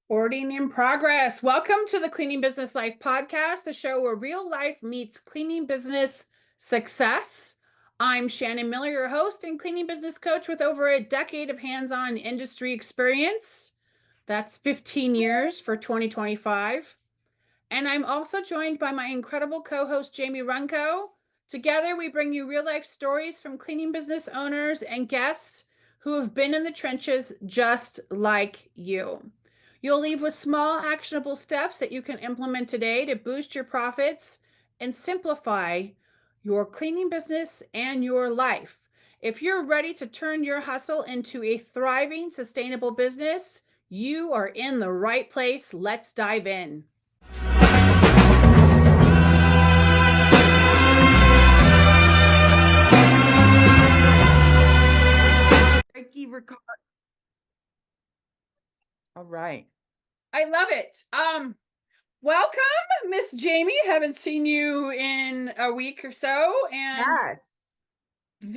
Recording in progress. Welcome to the Cleaning Business Life podcast, the show where real life meets cleaning business success. I'm Shannon Miller, your host and cleaning business coach with over a decade of hands-on industry experience. That's 15 years for 2025. And I'm also joined by my incredible co-host, Jamie Runco. Together, we bring you real life stories from cleaning business owners and guests who have been in the trenches just like you. You'll leave with small, actionable steps that you can implement today to boost your profits and simplify your cleaning business and your life. If you're ready to turn your hustle into a thriving, sustainable business, you are in the right place. Let's dive in. Ricky record. All right. I love it. Welcome, Miss Jamie. Haven't seen you in a week or so, and Yes.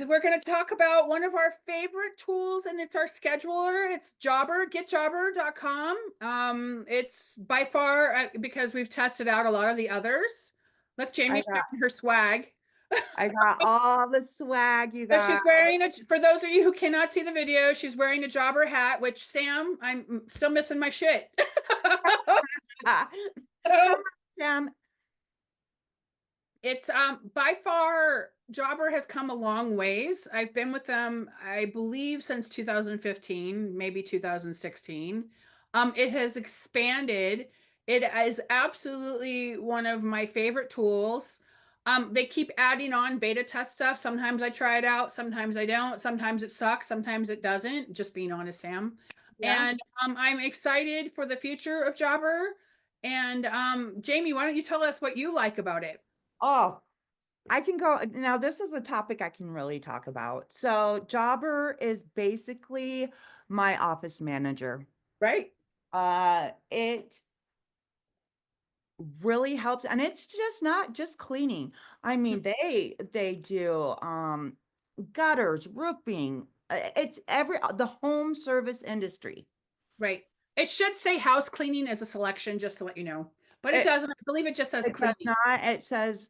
we're going to talk about one of our favorite tools, and it's our scheduler. It's Jobber, getjobber.com. It's by far because we've tested out a lot of the others. Look, Jamie's showing her swag. I got all the swag you So got. she's wearing for those of you who cannot see the video, she's wearing a Jobber hat, which Sam, I'm still missing my shit. Come on, Sam. It's by far Jobber has come a long ways. I've been with them, I believe, since 2015, maybe 2016. It has expanded. It is absolutely one of my favorite tools. They keep adding on beta test stuff. Sometimes I try it out, sometimes I don't. Sometimes it sucks, sometimes it doesn't. Just being honest, Sam. Yeah. And I'm excited for the future of Jobber. And Jamie, why don't you tell us what you like about it? Oh, I can go now. This is a topic I can really talk about. So, Jobber is basically my office manager. Right. It really helps, and it's just not just cleaning. I mean, they do gutters, roofing. It's the home service industry. Right. It should say house cleaning as a selection, just to let you know. But it It doesn't. I believe it just says it does cleaning. not. It says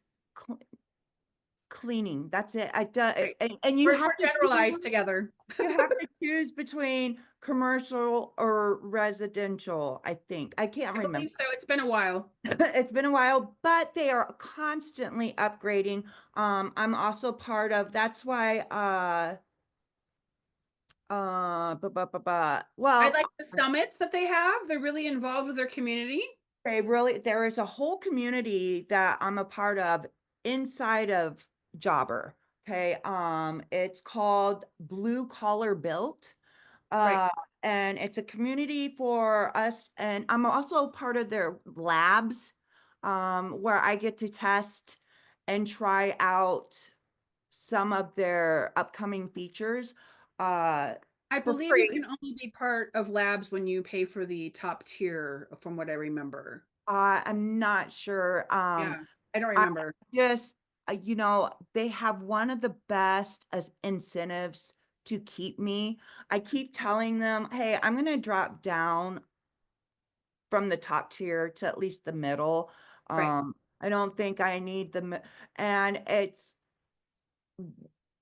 cleaning. That's it. I do, Right. and you We're have to generalized choose, together. you have to choose between commercial or residential, I think. I can't I remember. believe so. It's been a while. It's been a while, but they are constantly upgrading. I'm also part of, that's why I well, like the summits that they have. They're really involved with their community. there is a whole community that I'm a part of inside of Jobber. Okay. It's called Blue Collar Built. Right. Uh, and it's a community for us. And I'm also part of their labs, where I get to test and try out some of their upcoming features, uh, I for believe you free. can only be part of labs when you pay for the top tier, from what I remember. I'm not sure. Yeah. I don't I remember. just, they have one of the best as incentives to keep me. I keep telling them, hey, I'm going to drop down from the top tier to at least the middle. Right. I don't think I need and it's,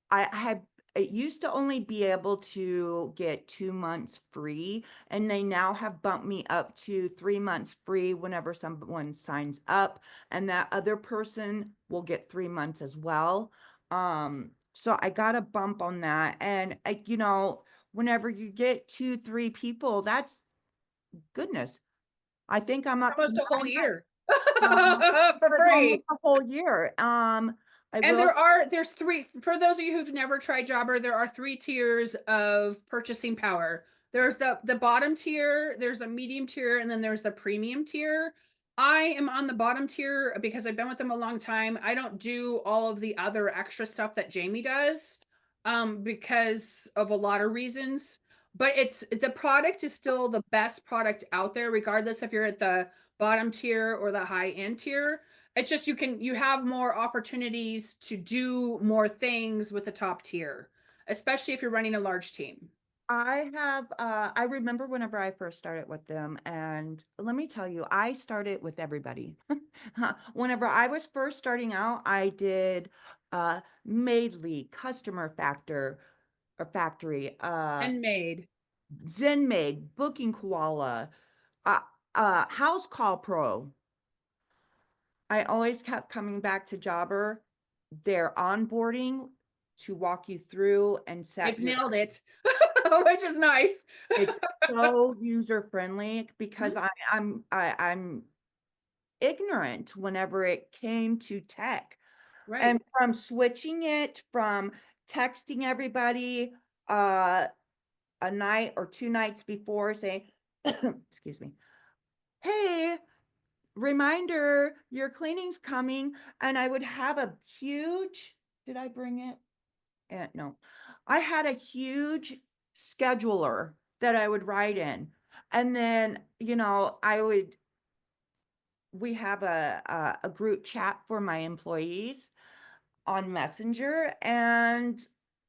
I have, it used to only be able to get 2 months free, and they now have bumped me up to 3 months free whenever someone signs up, and that other person will get 3 months as well. So I got a bump on that. And whenever you get 2, 3 people, that's goodness. I think I'm up to Almost a whole year for for almost free. a whole year. I And will there's three, for those of you who've never tried Jobber, there are three tiers of purchasing power. There's the bottom tier, there's a medium tier, and then there's the premium tier. I am on the bottom tier because I've been with them a long time. I don't do all of the other extra stuff that Jamie does, because of a lot of reasons. But the product is still the best product out there, regardless if you're at the bottom tier or the high end tier. It's just you have more opportunities to do more things with the top tier, especially if you're running a large team. I remember whenever I first started with them, and let me tell you, I started with everybody. Whenever I was first starting out, I did Maidly, Customer Factor or Factory, And made. ZenMaid, Booking Koala, uh, House Call Pro. I always kept coming back to Jobber, their onboarding to walk you through and They've set your nailed it, which is nice. it's so user friendly because Mhm. I'm ignorant whenever it came to tech. Right. And from switching it from texting everybody uh a night or 2 nights before saying, excuse me, hey, reminder, your cleaning's coming. And I would have a huge, did I bring it? No, I had a huge scheduler that I would write in. And then, we have a group chat for my employees on Messenger, and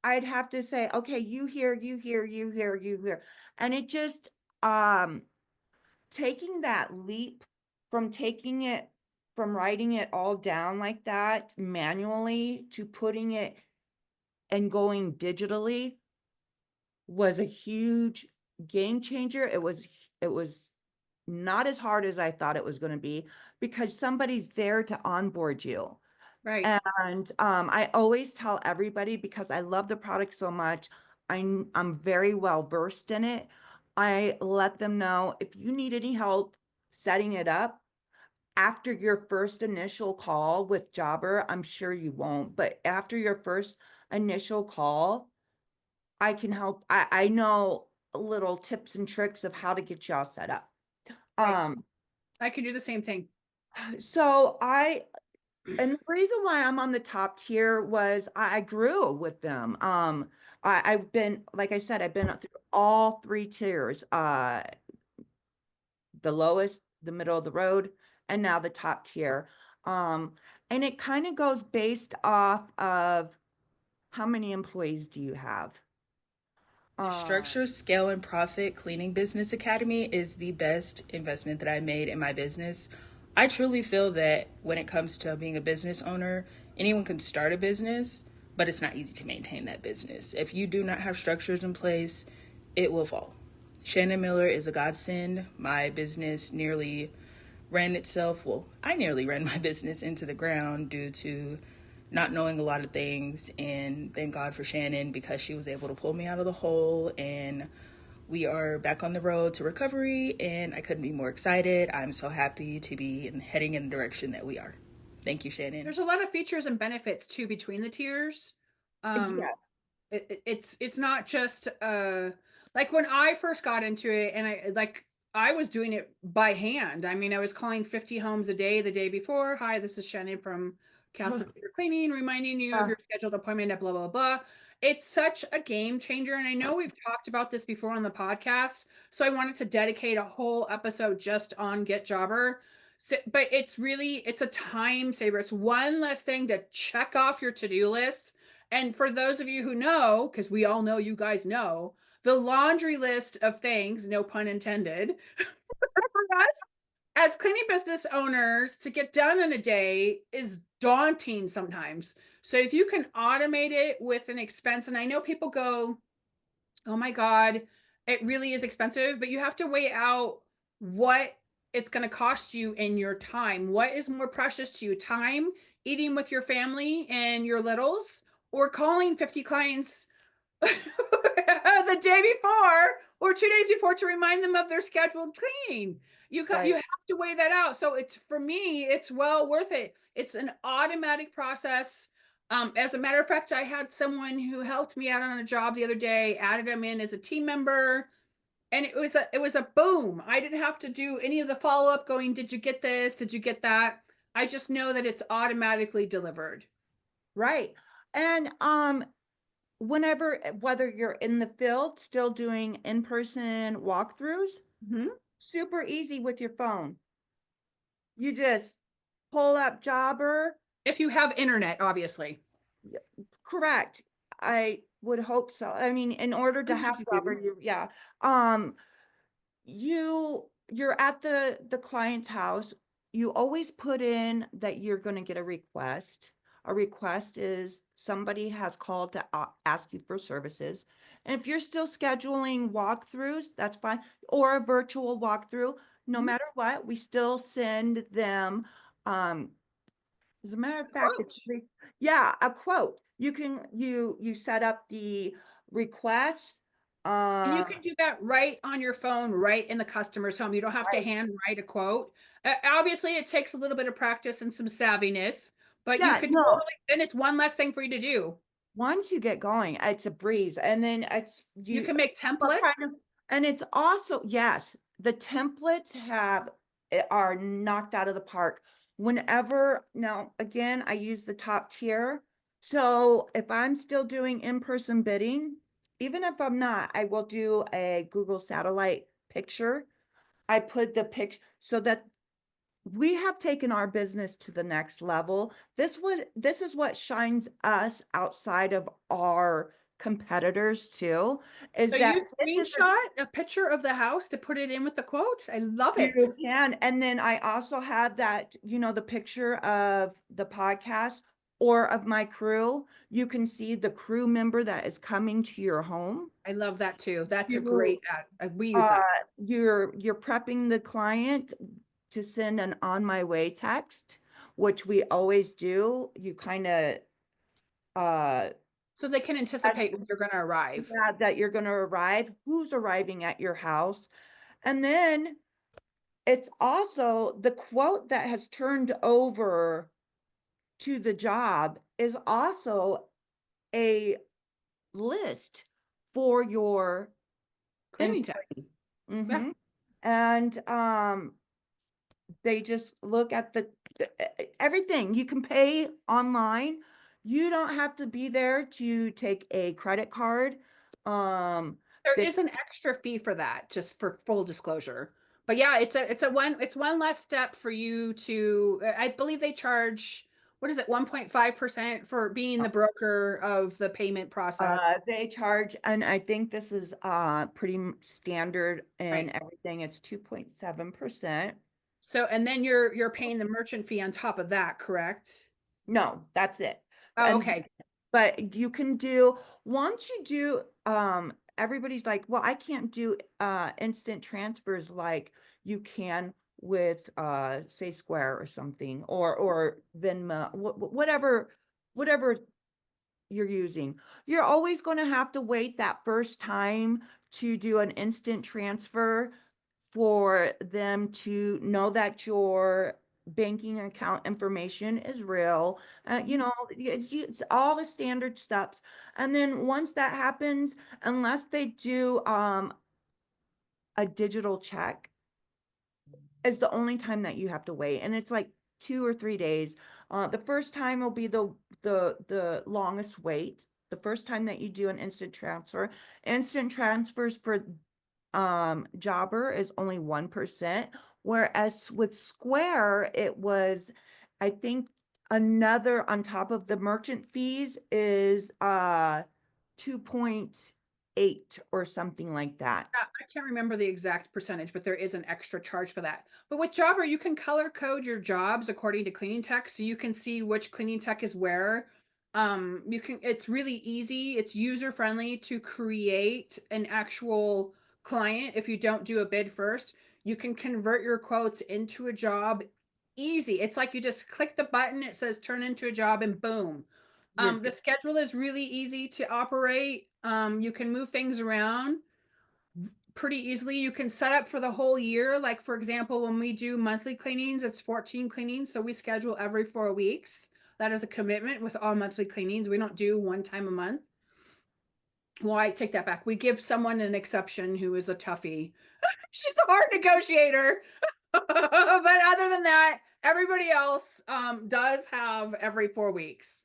I'd have to say, okay, you here, you here, you here, you here. And it just, um, taking that leap from writing it all down like that manually to putting it and going digitally was a huge game changer. It was not as hard as I thought it was going to be because somebody's there to onboard you. Right. And I always tell everybody because I love the product so much, I'm very well versed in it. I let them know if you need any help setting it up after your first initial call with Jobber, I'm sure you won't, but after your first initial call, I can help. I know little tips and tricks of how to get y'all set up. Right. Um, I could do the same thing. so and the reason why I'm on the top tier was I grew with them. I've been, like I said, I've been through all three tiers, the lowest, the middle of the road, and now the top tier. Um, and it kind of goes based off of how many employees do you have? The Um, Structure, Scale, and Profit Cleaning Business Academy is the best investment that I made in my business. I truly feel that when it comes to being a business owner, anyone can start a business, but it's not easy to maintain that business. If you do not have structures in place, it will fall. Shannon Miller is a godsend. My business nearly ran itself, well, I nearly ran my business into the ground due to not knowing a lot of things. And thank God for Shannon because she was able to pull me out of the hole. And we are back on the road to recovery. And I couldn't be more excited. I'm so happy to be heading in the direction that we are. Thank you, Shannon. There's a lot of features and benefits too between the tiers. Um, yes. it's not just like when I first got into it and I was doing it by hand. I mean, I was calling 50 homes a day the day before. Hi, this is Shannon from Castle Clear Cleaning, reminding you of Uh, your scheduled appointment at blah blah blah. It's such a game changer, and I know we've talked about this before on the podcast, so I wanted to dedicate a whole episode just on Get Jobber. So, but it's a time saver. It's one less thing to check off your to-do list. And for those of you who know, because we all know you guys know, the laundry list of things, no pun intended, for us as cleaning business owners to get done in a day is daunting sometimes. So if you can automate it with an expense, and I know people go, oh my God, it really is expensive, but you have to weigh out what it's going to cost you in your time. What is more precious to you? Time eating with your family and your littles, or calling 50 clients the day before or 2 days before to remind them of their scheduled cleaning. You right. have to weigh that out. So it's, for me, it's well worth it. It's an automatic process. As a matter of fact, I had someone who helped me out on a job the other day, added them in as a team member, and it was a boom. I didn't have to do any of the follow up going, did you get this? Did you get that? I just know that it's automatically delivered. Right. And whether you're in the field still doing in-person walkthroughs, Mhm. super easy with your phone. You just pull up Jobber. If you have internet, obviously. Correct. I would hope so. I mean, in order to have You Robert, do. yeah. Um, you're at the client's house. You always put in that you're going to get a request. A request is somebody has called to ask you for services. And if you're still scheduling walkthroughs, that's fine. Or a virtual walkthrough, no Mhm. matter what, we still send them, as a matter of fact, Quote. yeah, a quote. You set up the request. And you Um, can do that right on your phone, right in the customer's home. You don't have to right. hand write a quote. Obviously, it takes a little bit of practice and some savviness, but you Yeah, could no. totally, then it's one less thing for you to do. Once you get going, it's a breeze. And then it's You you can make what templates. kind of, and it's also, yes, the templates are knocked out of the park. Whenever, now again, I use the top tier. So if I'm still doing in-person bidding, even if I'm not, I will do a Google satellite picture. I put the picture so that we have taken our business to the next level. This is what shines us outside of our competitors too, is So that you this is screenshot a picture of the house to put it in with the quote. I love it. you can. And then I also have that, the picture of the podcast or of my crew. You can see the crew member that is coming to your home. I love that too. That's a You great ad. We use uh that. you're prepping the client to send an on my way text, which we always do. You kind of uh So they can anticipate when you're going to arrive. that you're going to arrive, who's arriving at your house. And then it's also the quote that has turned over to the job is also a list for your Cleaning employee. techs. Yeah. And they just look at the everything. You can pay online. You don't have to be there to take a credit card. There They is an extra fee for that, just for full disclosure. But yeah, it's one less step for you to, I believe they charge, what is it, 1.5% for being the broker of the payment process. they charge, and I think this is pretty standard in Right. everything. It's 2.7%. So, and then you're paying the merchant fee on top of that, correct? No, that's it. Oh, And okay. but you can do, once you do, everybody's like, well, I can't do instant transfers like you can with say Square or something, or Venmo, whatever you're using. You're always going to have to wait that first time to do an instant transfer for them to know that your banking account information is real. It's all the standard steps. And then once that happens, unless they do a digital check, is the only time that you have to wait. And it's like 2 or 3 days. The first time will be the longest wait. The first time that you do an instant transfer. Instant transfers for Jobber is only 1%, whereas with Square it was, I think, another on top of the merchant fees is 2.8 or something like that. Yeah, I can't remember the exact percentage, but there is an extra charge for that. But with Jobber, you can color code your jobs according to cleaning tech, so you can see which cleaning tech is where. It's really easy. It's user friendly to create an actual client. If you don't do a bid first, you can convert your quotes into a job easy. It's like you just click the button, it says turn into a job, and boom. You're The good. schedule is really easy to operate. You can move things around pretty easily. You can set up for the whole year. Like, for example, when we do monthly cleanings, it's 14 cleanings. So we schedule every 4 weeks. That is a commitment with all monthly cleanings. We don't do one time a month. Well, I take that back. We give someone an exception who is a toughie. She's a hard negotiator. But other than that, everybody else does have every 4 weeks.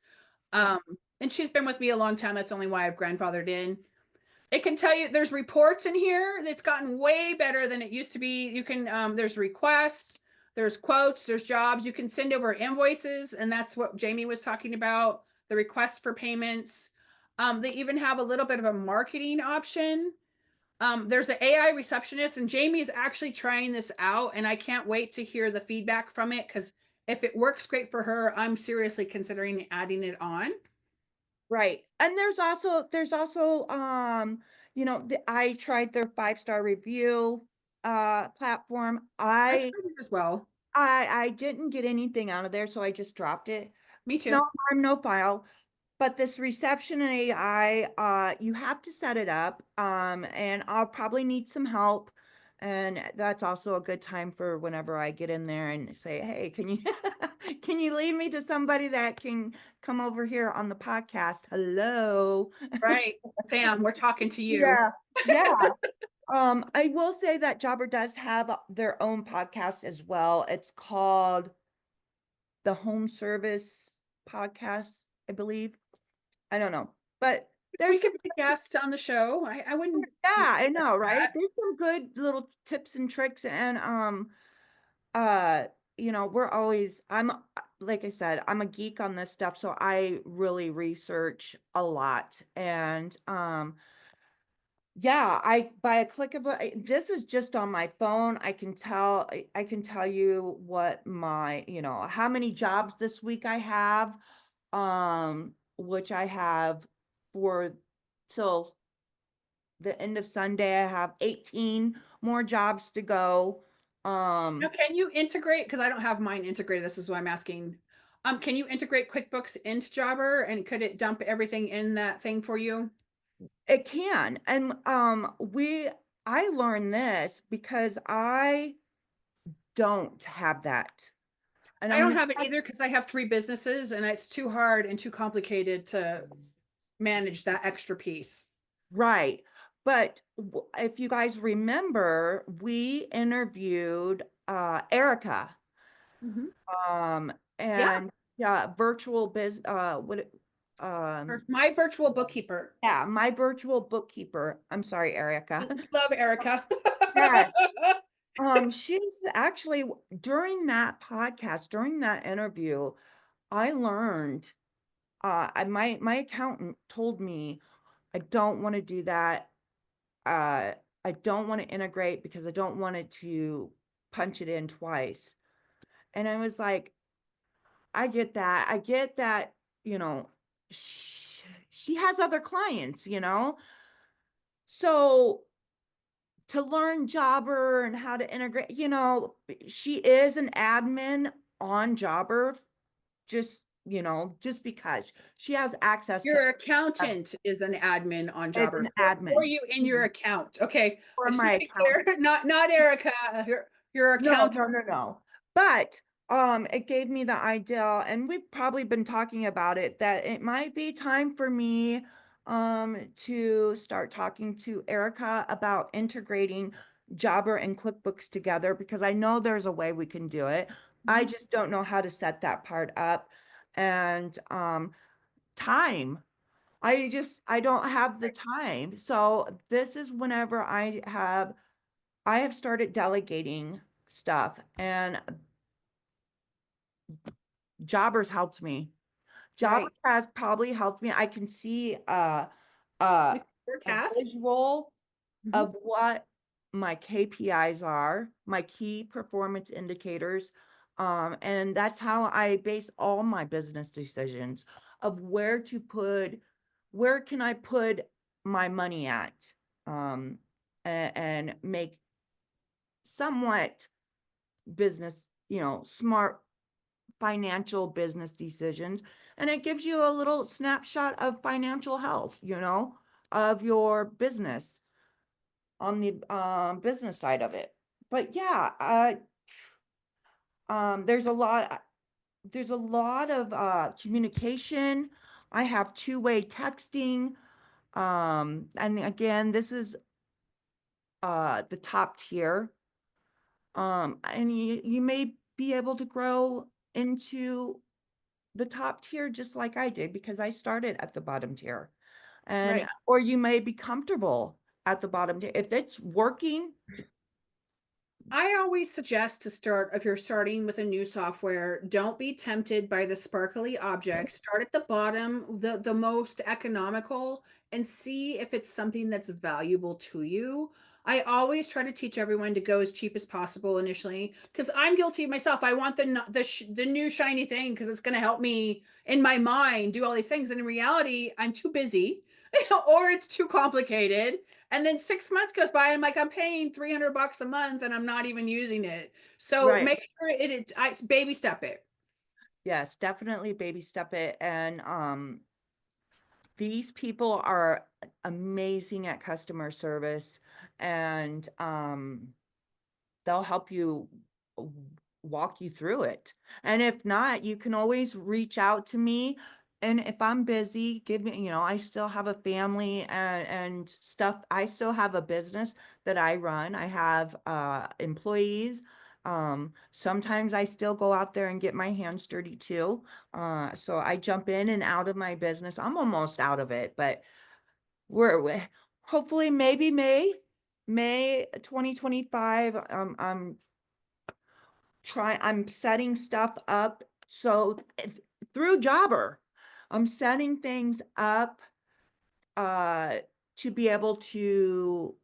Um, and she's been with me a long time. That's only why I've grandfathered in. It can tell you there's reports in here. It's gotten way better than it used to be. You can there's requests, there's quotes, there's jobs. You can send over invoices, and that's what Jamie was talking about, the requests for payments. They even have a little bit of a marketing option. There's an AI receptionist, and Jamie's actually trying this out, and I can't wait to hear the feedback from it because if it works great for her, I'm seriously considering adding it on. Right. And there's also I tried their 5-star review platform. I've tried it as well. I didn't get anything out of there, so I just dropped it. Me too. No harm, no foul. But this reception AI, you have to set it up. And I'll probably need some help. And that's also a good time for whenever I get in there and say, hey, can you can you lead me to somebody that can come over here on the podcast? Hello. Right. Sam, we're talking to you. Yeah, yeah. I will say that Jobber does have their own podcast as well. It's called the Home Service Podcast, I believe. I don't know, but We there's some, could be guests on the show. I wouldn't. yeah, I know, right? That. There's some good little tips and tricks, and uh, we're always, like I said, I'm a geek on this stuff, so I really research a lot, and yeah, by a click of this is just on my phone. I can tell you what how many jobs this week I have, which I have for till the end of Sunday. I have 18 more jobs to go. Now, can you integrate? Because I don't have mine integrated. This is why I'm asking. Can you integrate QuickBooks into Jobber, and could it dump everything in that thing for you? It can. And I learned this because I don't have that. And I I'm don't gonna have it either because I have 3 businesses, and it's too hard and too complicated to manage that extra piece. Right. But if you guys remember, we interviewed Erica, Mhm. um Yeah, and yeah, virtual biz what it- my virtual bookkeeper. yeah, my virtual bookkeeper. I'm sorry, Erica. We love Erica. Yes. She's actually during that podcast, during that interview, I learned my accountant told me I don't want to do that. I don't want to integrate because I don't want it to punch it in twice. And I was like, I get that. I get that, you know, she has other clients, So to learn Jobber and how to integrate, she is an admin on Jobber, just because she has access to Your accountant is an admin on as Jobber, an or admin you in your account. Okay, for I just my want to be clear, account. not Erica, your No, account. no, no, no. But it gave me the idea, and we've probably been talking about it, that it might be time for me to start talking to Erica about integrating Jobber and QuickBooks together because I know there's a way we can do it. I Mhm. just don't know how to set that part up. And time. I don't have the time. So this is whenever I have started delegating stuff, and Jobbers helped me. Jobbers Right. has probably helped me. I can see uh, With a forecast. visual Mhm. of what my KPIs are, my key performance indicators. And that's how I base all my business decisions of where can I put my money at, and make somewhat business, smart financial business decisions. And it gives you a little snapshot of financial health, of your business on the business side of it. But yeah, there's a lot of communication. I have two-way texting. And again, this is the top tier. And you may be able to grow into the top tier just like I did because I started at the bottom tier. And Right. or you may be comfortable at the bottom tier. If it's working, I always suggest to start if you're starting with a new software, don't be tempted by the sparkly objects. Start at the bottom, the most economical, and see if it's something that's valuable to you. I always try to teach everyone to go as cheap as possible initially because I'm guilty myself. I want the new shiny thing because it's going to help me in my mind do all these things, and in reality, I'm too busy or it's too complicated. And then 6 months goes by, I'm like, I'm paying $300 a month and I'm not even using it. So Right. make sure I baby step it. Yes, definitely baby step it. And these people are amazing at customer service, and they'll help you walk you through it. And if not, you can always reach out to me. And if I'm busy, give me, I still have a family and stuff. I still have a business that I run. I have employees. Sometimes I still go out there and get my hands dirty too. So I jump in and out of my business. I'm almost out of it, but we hopefully maybe May 2025. I'm setting stuff up. So through Jobber, I'm setting things up uh to be able to,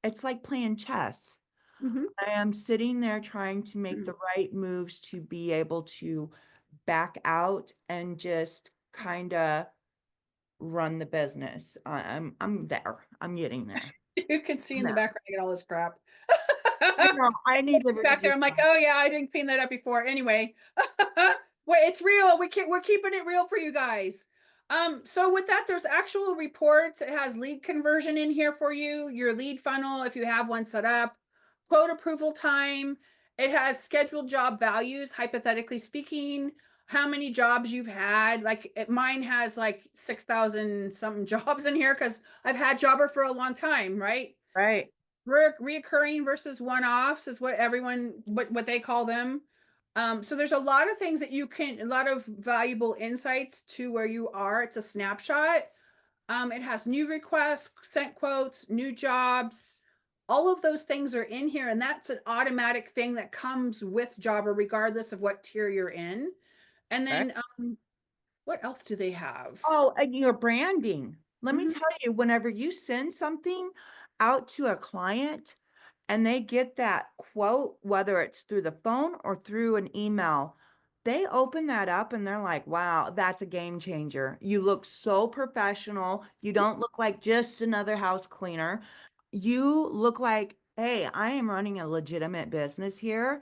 it's like playing chess. Mhm. I am sitting there trying to make the right moves to be able to back out and just kind of run the business. I'm there. I'm getting there. You can see I'm in the there. background, I get all this crap. I know. I need to Back there, redo. I'm like, oh yeah, I didn't clean that up before. Anyway, wait, it's real. We're keeping it real for you guys. So with that, there's actual reports. It has lead conversion in here for you, your lead funnel if you have one set up, quote approval time. It has scheduled job values, hypothetically speaking, how many jobs you've had. Mine has like 6,000 something jobs in here because I've had Jobber for a long time, right? Right. Reoccurring versus one-offs is what they call them. So there's a lot of things that a lot of valuable insights to where you are. It's a snapshot. It has new requests, sent quotes, new jobs. All of those things are in here, and that's an automatic thing that comes with Jobber, regardless of what tier you're in. And Right. then, what else do they have? Oh, and your branding. Let me Mhm. tell you, whenever you send something out to a client and they get that quote, whether it's through the phone or through an email, they open that up and they're like, wow, that's a game changer. You look so professional. You don't look like just another house cleaner. You look like, hey, I am running a legitimate business here.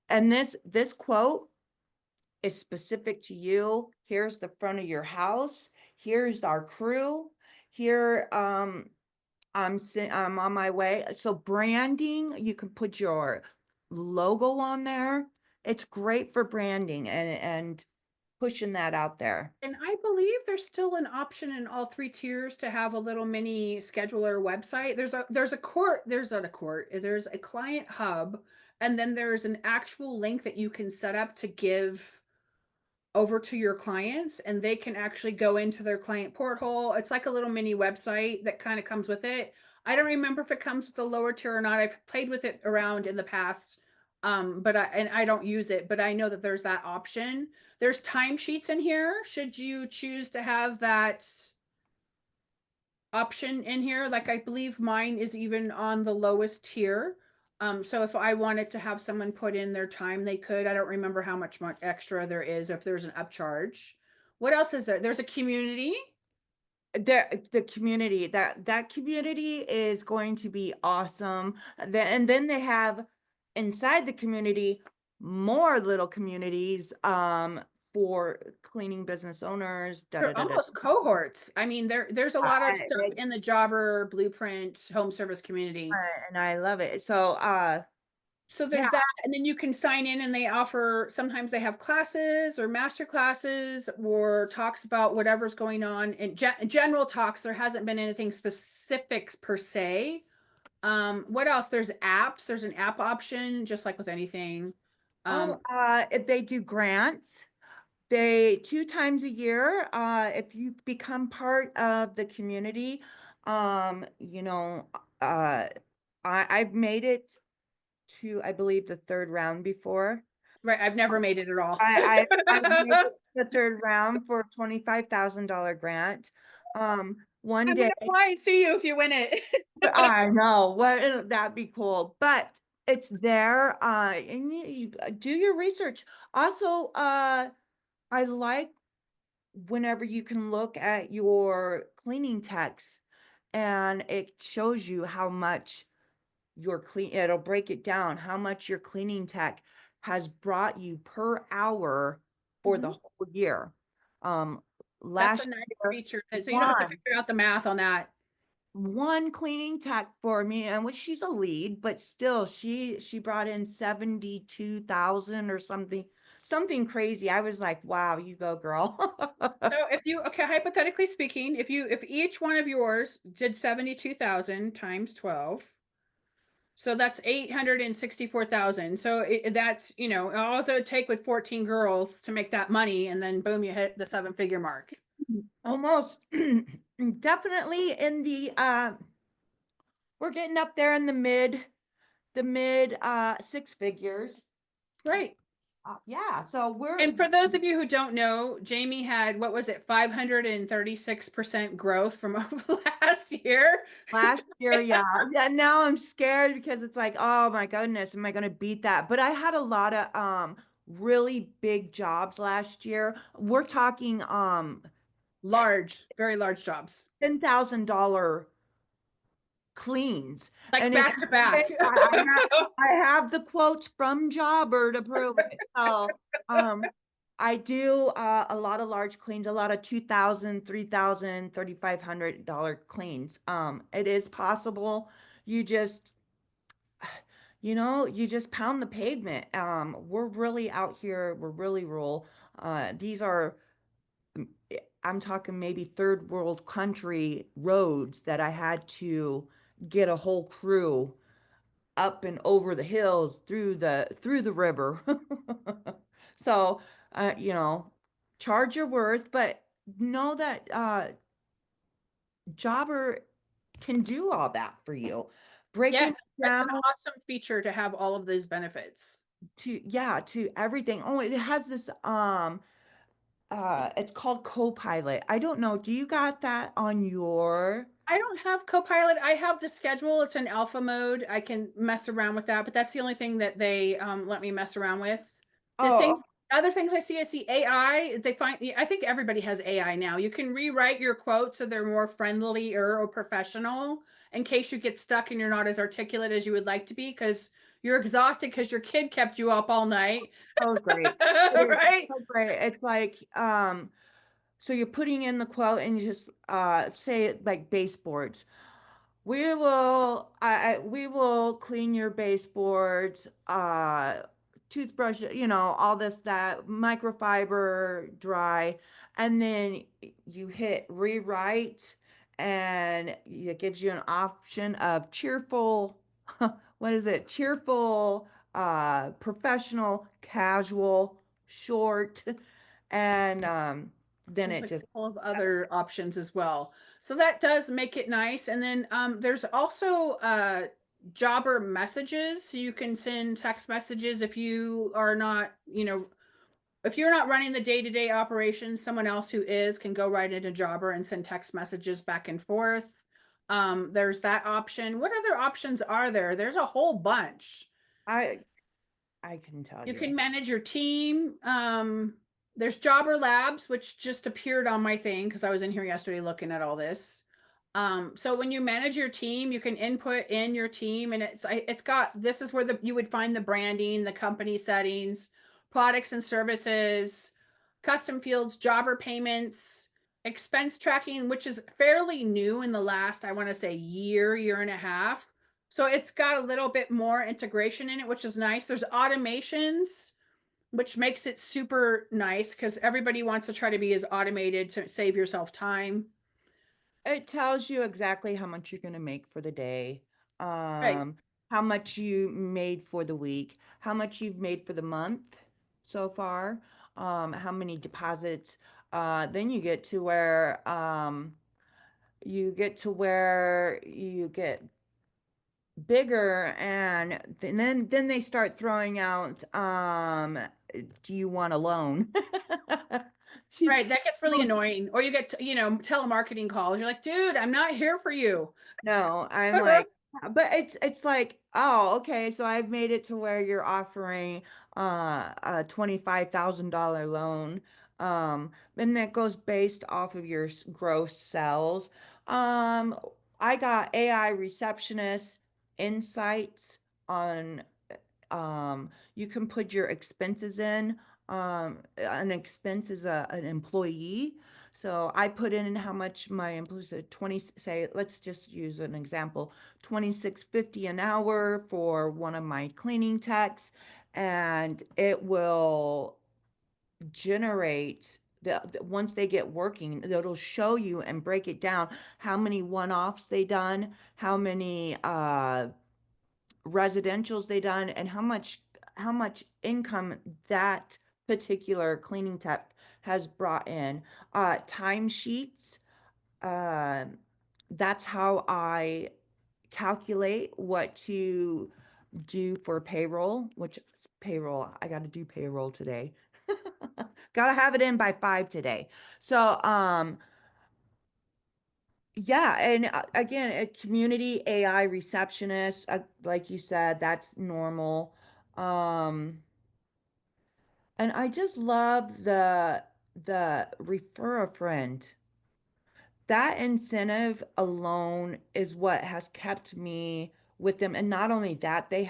And this quote is specific to you. Here's the front of your house. Here's our crew. Here, I'm on my way. So branding, you can put your logo on there. It's great for branding and pushing that out there. And I believe there's still an option in all three tiers to have a little mini scheduler website. There's a client hub, and then there's an actual link that you can set up to give over to your clients, and they can actually go into their client portal. It's like a little mini website that kind of comes with it. I don't remember if it comes with the lower tier or not. I've played with it around in the past, but I don't use it, but I know that there's that option. There's timesheets in here. Should you choose to have that option in here, like I believe mine is even on the lowest tier. So if I wanted to have someone put in their time, they could. I don't remember how much extra there is, if there's an upcharge. What else is there? There's a community. The community, that community is going to be awesome. And then they have inside the community more little communities for cleaning business owners. They're almost cohorts. I mean, there's a lot of I, stuff in the Jobber Blueprint home service community. and I love it. So So yeah. there's that, and then you can sign in and they offer, sometimes they have classes or master classes or talks about whatever's going on in general talks. There hasn't been anything specifics per se. What else? There's apps. There's an app option, just like with anything. Oh, if they do grants, they 2 times a year, if you become part of the community, uh, I've made it to, I believe, the third round before. Right. I've never made it at all. I've made it to the third round for a $25,000 grant. One I'm day, gonna fly and see you if you win it. I know, what that'd be cool, but it's there, and you do your research. Also, I like whenever you can look at your cleaning techs and it shows you how much your it'll break it down, how much your cleaning tech has brought you per hour for the Mhm. whole year. That's a Last nice year, feature. So you don't have to one, figure out the math on that. one cleaning tech for me, and which she's a lead, but still she brought in 72,000 or something crazy. I was like, wow, you go, girl. So if you, okay, hypothetically speaking, if each one of yours did 72,000 times 12, so that's 864,000. So that's, all it would take with 14 girls to make that money, and then boom, you hit the seven-figure mark. Almost definitely in the we're getting up there in the mid six figures. Right. Yeah, so And for those of you who don't know, Jamie had, what was it, 536% growth from over last year. last year, yeah. Yeah, now I'm scared because it's like, oh my goodness, am I going to beat that? But I had a lot of really big jobs last year. We're talking Large, very large jobs. $10,000 cleans. Like And it, back to back. I have the quotes from Jobber to prove it. So I do a lot of large cleans, a lot of $2,000, $3,000, $3,500 cleans. It is possible. You just, you just pound the pavement. We're really out here. We're really rural. These are, I'm talking maybe third world country roads that I had to get a whole crew up and over the hills through the river. So, charge your worth, but know that Jobber can do all that for you. Breaking Yes, it it's down an awesome feature to have all of those benefits. to everything. Oh, it has this it's called Copilot. I don't know. Do you got that on your I don't have Copilot. I have the schedule. It's in alpha mode. I can mess around with that, but that's the only thing that they let me mess around with. The Oh, thing, other things I see AI. They find, I think everybody has AI now. You can rewrite your quotes so they're more friendly or professional in case you get stuck and you're not as articulate as you would like to be because you're exhausted because your kid kept you up all night. so great. It is Right? so great. It's like so you're putting in the quote and you just say it like baseboards. We will clean your baseboards, toothbrush, all this, that, microfiber, dry, and then you hit rewrite and it gives you an option of cheerful, what is it? Cheerful, professional, casual, short, and then There's it a just couple of other options as well. So that does make it nice. And then there's also jobber messages. So you can send text messages if you are not, if you're not running the day-to-day operations, someone else who is can go right into jobber and send text messages back and forth. There's that option. What other options are there? There's a whole bunch. I I can tell You you. can manage your team. There's Jobber Labs, which just appeared on my thing because I was in here yesterday looking at all this. So when you manage your team, you can input in your team, and it's got, this is where you would find the branding, the company settings, products and services, custom fields, jobber payments, expense tracking, which is fairly new in the last, I want to say, year and a half. So it's got a little bit more integration in it, which is nice. There's automations, which makes it super nice because everybody wants to try to be as automated to save yourself time. It tells you exactly how much you're gonna make for the day, Right. how much you made for the week, how much you've made for the month so far, how many deposits. Then you get to where you get bigger, and then they start throwing out, do you want a loan? Right, that gets really annoying. Or you get, telemarketing calls. You're like, dude, I'm not here for you. No, I'm like, but it's like, oh, okay, so I've made it to where you're offering a $25,000 loan. And that goes based off of your gross sales. Um, I got AI receptionist insights on, you can put your expenses in. An expense is an employee. So I put in how much my employees at 20, say, let's just use an example, 26.50 an hour for one of my cleaning techs, and it will generate once they get working, it'll show you and break it down how many one-offs they done, how many residentials they done, and how much income that particular cleaning tech has brought in. Timesheets, uh, that's how I calculate what to do for payroll, which payroll, I got to do payroll today. Got to have it in by 5 today. So, yeah, and again, a community AI receptionist, like you said, that's normal. Um, and I just love the refer a friend. That incentive alone is what has kept me with them. And not only that, they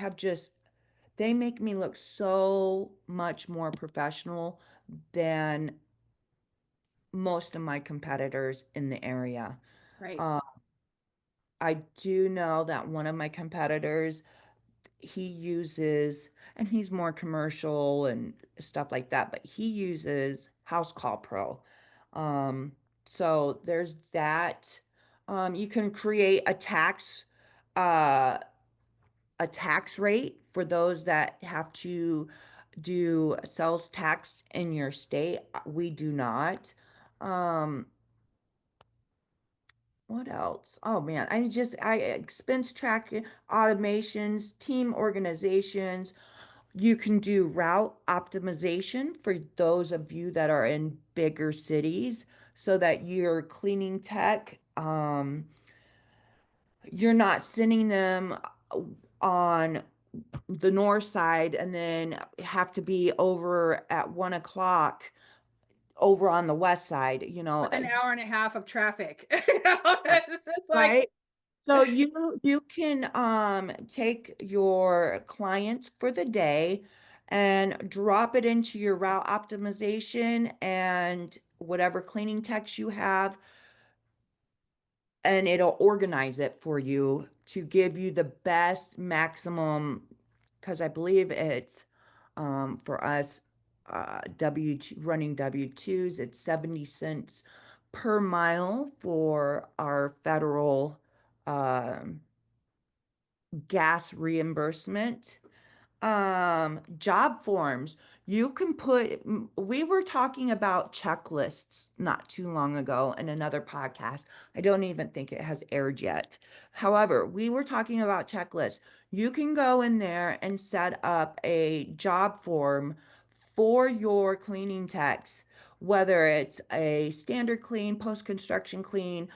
make me look so much more professional than most of my competitors in the area. Right. Uh, I do know that one of my competitors, he uses, and he's more commercial and stuff like that, but he uses House Call Pro. Um, so there's that. You can create uh, a tax rate for those that have to do sales tax in your state. We do not. Um, what else? Oh man, I expense tracking, automations, team organizations. You can do route optimization for those of you that are in bigger cities so that your cleaning tech, you're not sending them on the north side and then have to be over at 1 o'clock over on the west side, With an hour and a half of traffic. It's like, right? So you can take your clients for the day and drop it into your route optimization and whatever cleaning techs you have, and it'll organize it for you to give you the best maximum, because I believe it's for us running W-2s, it's 70 cents per mile for our federal um gas reimbursement. Job forms, you can we were talking about checklists not too long ago in another podcast. I don't even think it has aired yet. However, we were talking about checklists. You can go in there and set up a job form for your cleaning techs, whether it's a standard clean, post-construction clean,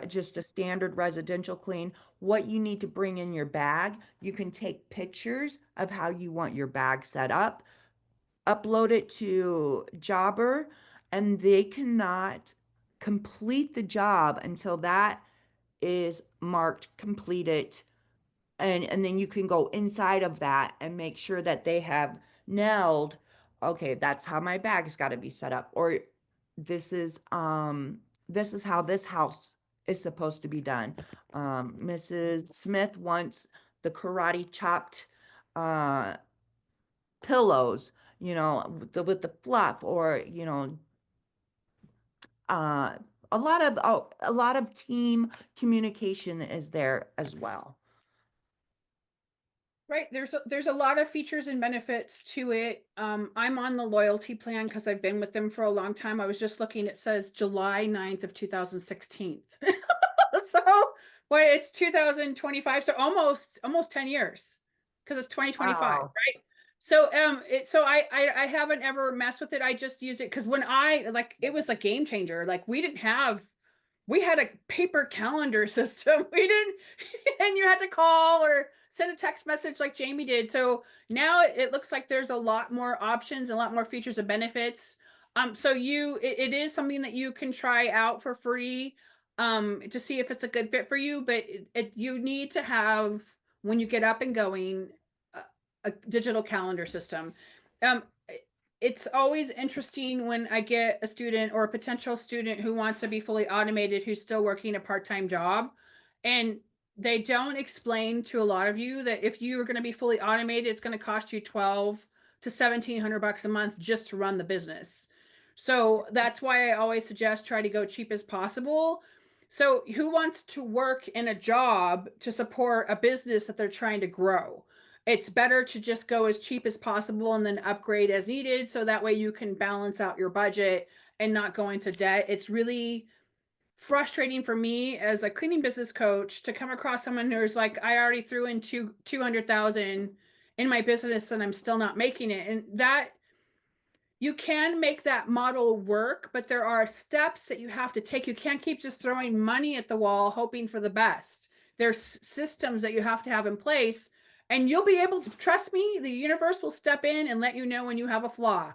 just a standard residential clean, what you need to bring in your bag. You can take pictures of how you want your bag set up, upload it to Jobber, and they cannot complete the job until that is marked completed. And then you can go inside of that and make sure that they have nailed, okay, that's how my bag's got to be set up, or this is this is how this house is supposed to be done. Mrs. Smith wants the karate chopped uh pillows, with the fluff, or uh a lot of team communication is there as well. right. There's a lot of features and benefits to it. I'm on the loyalty plan because I've been with them for a long time. I was just looking, it says July 9th of 2016. So Well, it's 2025, so almost 10 years because it's 2025, Wow. right? So so I haven't ever messed with it. I just use it because when I like it was a game changer. Like we had a paper calendar system. We didn't, and you had to call or send a text message like Jamie did. So now it looks like there's a lot more options, a lot more features and benefits. So it is something that you can try out for free, to see if it's a good fit for you. But you need to have, when you get up and going, a digital calendar system. Um, it's always interesting when I get a student or a potential student who wants to be fully automated, who's still working a part-time job, and they don't explain to a lot of you that if you are going to be fully automated, it's going to cost you 12 to 1700 bucks a month just to run the business. So that's why I always suggest try to go cheap as possible. So who wants to work in a job to support a business that they're trying to grow? It's better to just go as cheap as possible and then upgrade as needed. So that way you can balance out your budget and not go into debt. It's really frustrating for me as a cleaning business coach to come across someone who's like, I already threw in 200,000 in my business and I'm still not making it. And that, you can make that model work, but there are steps that you have to take. You can't keep just throwing money at the wall hoping for the best. There's systems that you have to have in place, and you'll be able to, trust me, the universe will step in and let you know when you have a flaw.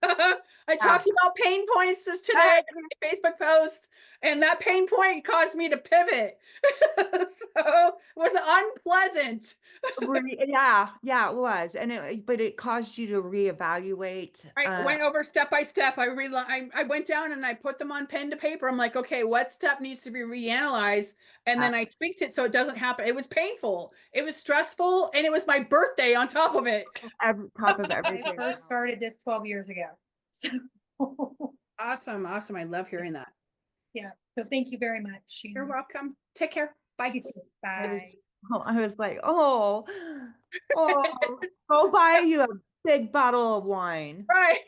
I Yeah. talked about pain points this today in my Facebook post, and that pain point caused me to pivot. So it was unpleasant. Yeah, it was. And but it caused you to reevaluate. I went over step by step. I went down and I put them on pen to paper. I'm like, okay, what step needs to be reanalyzed? And uh, then I tweaked it so it doesn't happen. It was painful. It was stressful, and it was my birthday on top of it. top of I everything. first started this 12 years ago. So Awesome, awesome. I love hearing that. yeah. So thank you very much. You're welcome. Take care. Bye. You too. Bye. I was like, oh, go buy you a big bottle of wine. Right.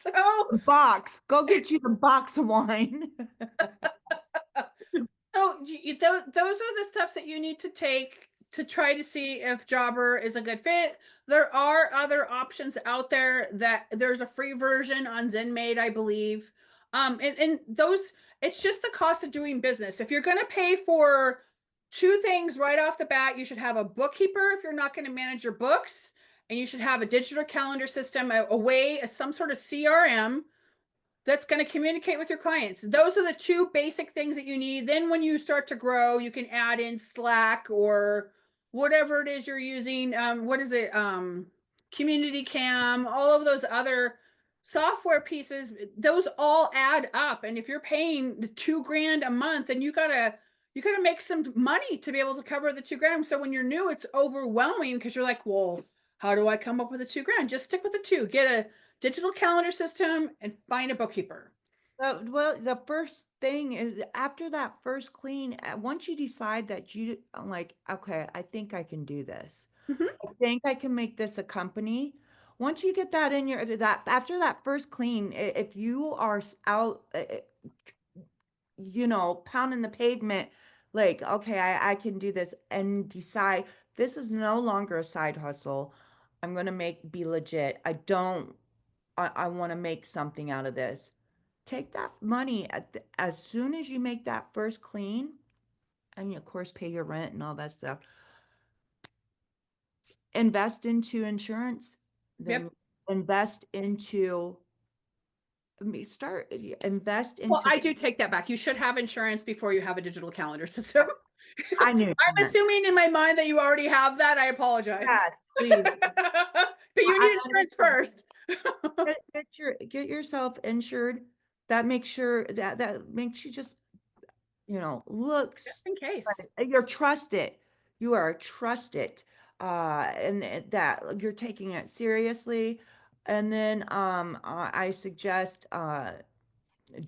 So A box. Go get you the box of wine. So those are the steps that you need to take to try to see if Jobber is a good fit. There are other options out there. That there's a free version on ZenMaid, I believe. And those, it's just the cost of doing business. If you're going to pay for two things right off the bat, you should have a bookkeeper if you're not going to manage your books, and you should have a digital calendar system, a way, some sort of CRM that's going to communicate with your clients. Those are the two basic things that you need. Then when you start to grow, you can add in Slack or whatever it is you're using. What is it? Community Cam, all of those other software pieces, those all add up. And if you're paying the $2,000 a month, then you gotta make some money to be able to cover the $2,000. So when you're new, it's overwhelming because you're like, well, how do I come up with the $2,000? Just stick with the two. Get a digital calendar system and find a bookkeeper. Well, the first thing is after that first clean, once you decide that I'm like, okay, I think I can do this. Mhm. I think I can make this a company. Once you get that in that after that first clean, if you are out, pounding the pavement, like, okay, I can do this, and decide this is no longer a side hustle. I'm going to be legit. I want to make something out of this. Take that money as soon as you make that first clean, and you, of course, pay your rent and all that stuff. Invest into insurance, then invest into invest into. Well, I do take that back. You should have insurance before you have a digital calendar system. I knew I'm that. assuming in my mind that you already have that. I apologize. Yes, please. But you need insurance first. Get yourself insured. That makes sure that makes you just, looks Just in case. you're trusted. You are trusted. And that you're taking it seriously. And then I suggest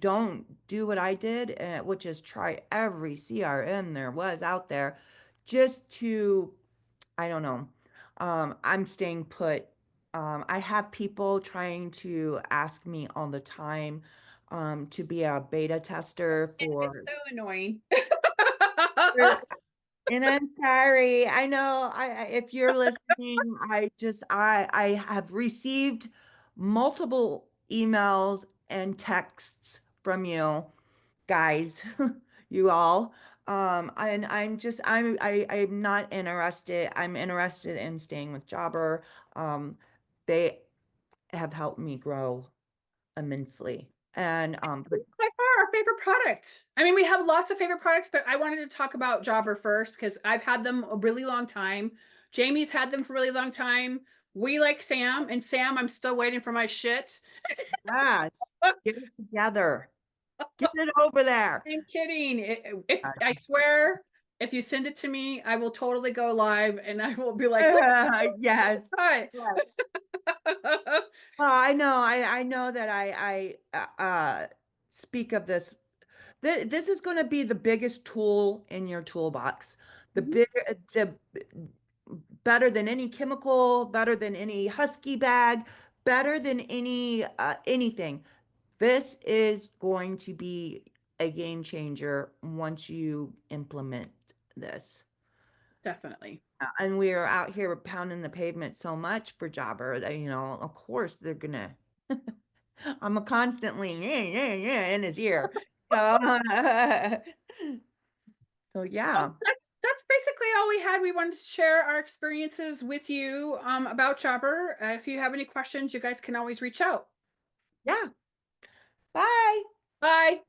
don't do what I did, which is try every CRM there was out there just to, I don't know. I'm staying put. I have people trying to ask me all the time to be a beta tester for. It's so annoying. And I'm sorry. I know if you're listening, I have received multiple emails and texts from you guys, you all. And I'm not interested. I'm interested in staying with Jobber. They have helped me grow immensely. And but It's by far our favorite product. I mean, we have lots of favorite products, but I wanted to talk about Jobber first because I've had them a really long time. Jamie's had them for a really long time. We like Sam, and Sam, I'm still waiting for my shit. yes, get it together. Get it over there. I'm kidding. If I swear, if you send it to me, I will totally go live and I will be like, Yes. hi. Yes. Well, I know that speak of this. This is going to be the biggest tool in your toolbox. The Mhm. the better than any chemical, better than any husky bag, better than anything. This is going to be a game changer once you implement this. Definitely. And we are out here pounding the pavement so much for Jobber that, of course they're gonna, I'm a constantly yeah in his ear. So, so yeah. Well, that's basically all we had. We wanted to share our experiences with you about Jobber. If you have any questions, you guys can always reach out. Yeah. Bye. Bye.